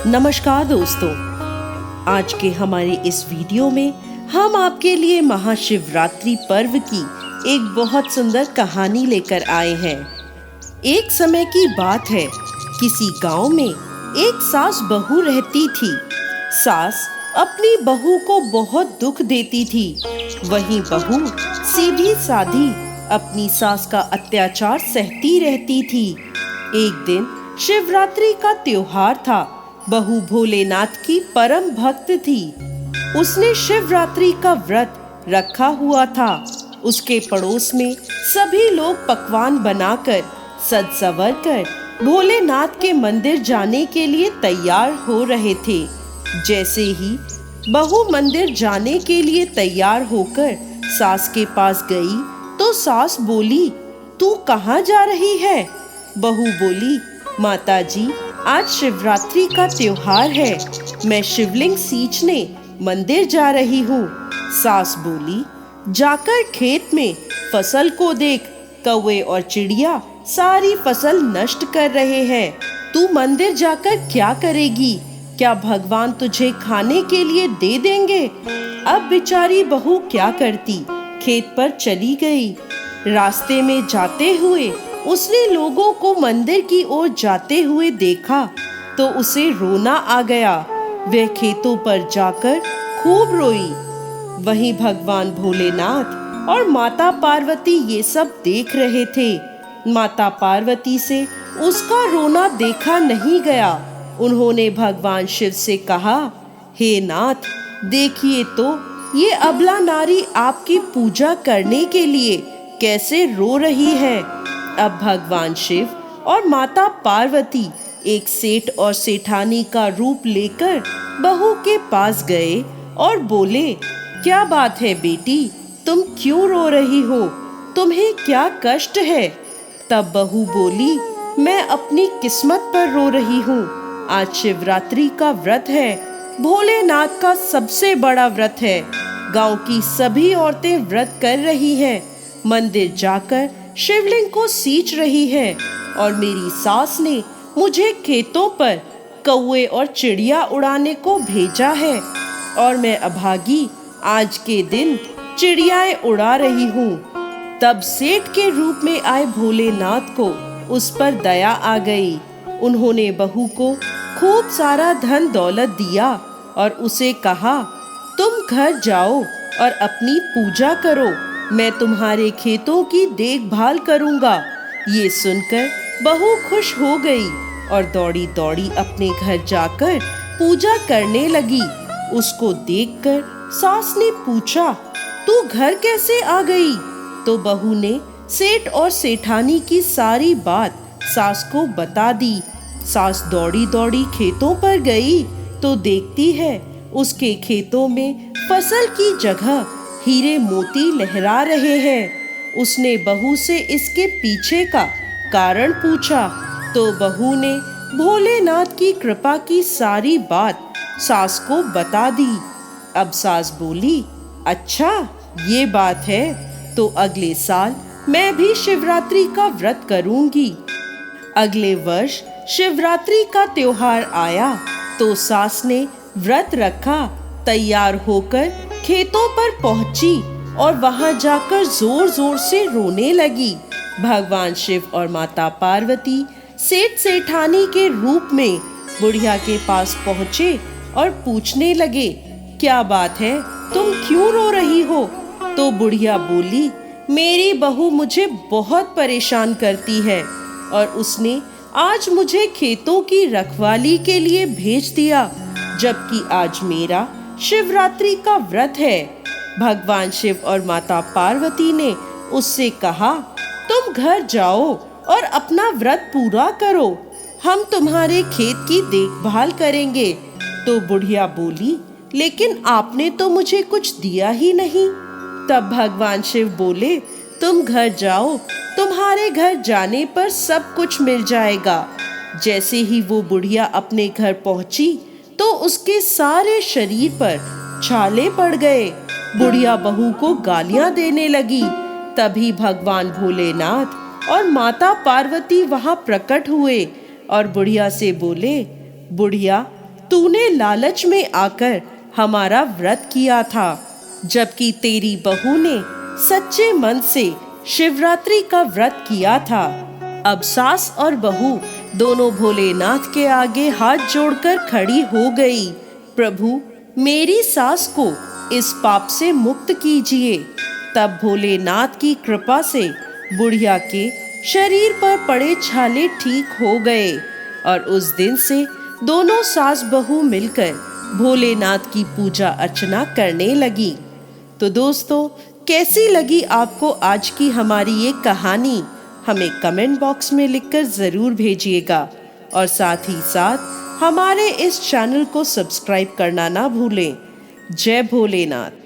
नमस्कार दोस्तों, आज के हमारे इस वीडियो में हम आपके लिए महाशिवरात्रि पर्व की एक बहुत सुंदर कहानी लेकर आए हैं। एक समय की बात है, किसी गांव में एक सास बहू रहती थी। सास अपनी बहू को बहुत दुख देती थी, वहीं बहू सीधी साधी अपनी सास का अत्याचार सहती रहती थी। एक दिन शिवरात्रि का त्योहार था। बहू भोलेनाथ की परम भक्त थी। उसने शिवरात्रि का व्रत रखा हुआ था। उसके पड़ोस में सभी लोग पकवान बनाकर सज संवर कर भोलेनाथ के मंदिर जाने के लिए तैयार हो रहे थे। जैसे ही बहू मंदिर जाने के लिए तैयार होकर सास के पास गई तो सास बोली, तू कहाँ जा रही है? बहू बोली, माताजी, आज शिवरात्रि का त्योहार है, मैं शिवलिंग सींचने मंदिर जा रही हूँ। सास बोली, जाकर खेत में फसल को देख, कौवे और चिड़िया सारी फसल नष्ट कर रहे हैं। तू मंदिर जाकर क्या करेगी? क्या भगवान तुझे खाने के लिए दे देंगे? अब बेचारी बहू क्या करती, खेत पर चली गई। रास्ते में जाते हुए उसने लोगों को मंदिर की ओर जाते हुए देखा तो उसे रोना आ गया। वह खेतों पर जाकर खूब रोई। वहीं भगवान भोलेनाथ और माता पार्वती ये सब देख रहे थे। माता पार्वती से उसका रोना देखा नहीं गया। उन्होंने भगवान शिव से कहा, हे नाथ, देखिए तो ये अबला नारी आपकी पूजा करने के लिए कैसे रो रही है। अब भगवान शिव और माता पार्वती एक सेठ और सेठानी का रूप लेकर बहू के पास गए और बोले, क्या बात है बेटी, तुम क्यों रो रही हो? तुम्हें क्या कष्ट है? तब बहू बोली, मैं अपनी किस्मत पर रो रही हूँ। आज शिवरात्रि का व्रत है, भोलेनाथ का सबसे बड़ा व्रत है। गांव की सभी औरतें व्रत कर रही हैं, मंदिर जाकर शिवलिंग को सींच रही है और मेरी सास ने मुझे खेतों पर कौवे और चिड़िया उड़ाने को भेजा है और मैं अभागी आज के दिन चिड़ियाएं उड़ा रही हूँ। तब सेठ के रूप में आए भोलेनाथ को उस पर दया आ गई। उन्होंने बहू को खूब सारा धन दौलत दिया और उसे कहा, तुम घर जाओ और अपनी पूजा करो, मैं तुम्हारे खेतों की देखभाल करूंगा। ये सुनकर बहू खुश हो गई और दौड़ी दौड़ी अपने घर जाकर पूजा करने लगी। उसको देखकर सास ने पूछा, तू घर कैसे आ गई? तो बहू ने सेठ और सेठानी की सारी बात सास को बता दी। सास दौड़ी दौड़ी खेतों पर गई तो देखती है उसके खेतों में फसल की जगह हीरे मोती लहरा रहे हैं। उसने बहू से इसके पीछे का कारण पूछा तो बहू ने भोलेनाथ की कृपा की सारी बात सास को बता दी। अब सास बोली, अच्छा ये बात है, तो अगले साल मैं भी शिवरात्रि का व्रत करूंगी। अगले वर्ष शिवरात्रि का त्योहार आया तो सास ने व्रत रखा, तैयार होकर खेतों पर पहुंची और वहां जाकर जोर जोर से रोने लगी। भगवान शिव और माता पार्वती सेठ सेठानी के रूप में बुढ़िया के पास पहुंचे और पूछने लगे, क्या बात है, तुम क्यों रो रही हो? तो बुढ़िया बोली, मेरी बहू मुझे बहुत परेशान करती है और उसने आज मुझे खेतों की रखवाली के लिए भेज दिया, जबकि आज मेरा शिवरात्रि का व्रत है। भगवान शिव और माता पार्वती ने उससे कहा, तुम घर जाओ और अपना व्रत पूरा करो, हम तुम्हारे खेत की देखभाल करेंगे। तो बुढ़िया बोली, लेकिन आपने तो मुझे कुछ दिया ही नहीं। तब भगवान शिव बोले, तुम घर जाओ, तुम्हारे घर जाने पर सब कुछ मिल जाएगा। जैसे ही वो बुढ़िया अपने घर पहुंची तो उसके सारे शरीर पर छाले पड़ गए। बुढ़िया बहू को गालियां देने लगी। तभी भगवान भोलेनाथ और माता पार्वती वहां प्रकट हुए और बुढ़िया से बोले, बुढ़िया, तूने लालच में आकर हमारा व्रत किया था, जबकि तेरी बहू ने सच्चे मन से शिवरात्रि का व्रत किया था। अब सास और बहू दोनों भोलेनाथ के आगे हाथ जोड़कर खड़ी हो गई। प्रभु, मेरी सास को इस पाप से मुक्त कीजिए। तब भोलेनाथ की कृपा से बुढ़िया के शरीर पर पड़े छाले ठीक हो गए और उस दिन से दोनों सास बहू मिलकर भोलेनाथ की पूजा अर्चना करने लगी। तो दोस्तों, कैसी लगी आपको आज की हमारी ये कहानी? हमें कमेंट बॉक्स में लिखकर ज़रूर भेजिएगा और साथ ही साथ हमारे इस चैनल को सब्सक्राइब करना ना भूलें। जय भोलेनाथ।